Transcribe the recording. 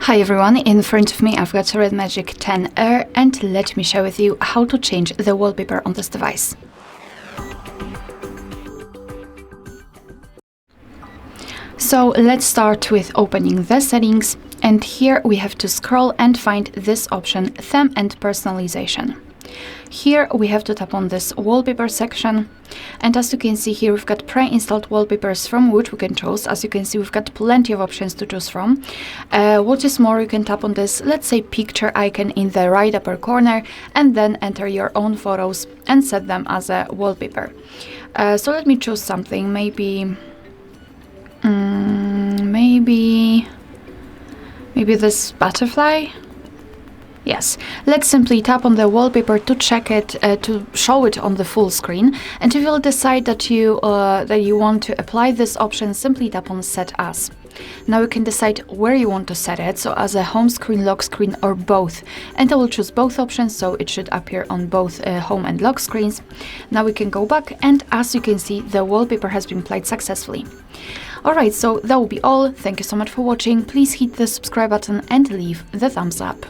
Hi everyone, in front of me I've got a RedMagic 10R and let me share with you how to change the wallpaper on this device. So let's start with opening the settings, and here we have to scroll and find this option, Theme and Personalization. Here we have to tap on this wallpaper section, and as you can see here we've got pre-installed wallpapers from which we can choose. As you can see, we've got plenty of options to choose from. What is more, you can tap on this, let's say, picture icon in the right upper corner and then enter your own photos and set them as a wallpaper. So let me choose something, maybe this butterfly. Yes, let's simply tap on the wallpaper to check it, to show it on the full screen. And if you'll decide that you want to apply this option, simply tap on Set As. Now you can decide where you want to set it, so as a home screen, lock screen, or both. And I will choose both options, so it should appear on both home and lock screens. Now we can go back, and as you can see, the wallpaper has been applied successfully. Alright, so that will be all. Thank you so much for watching. Please hit the subscribe button and leave the thumbs up.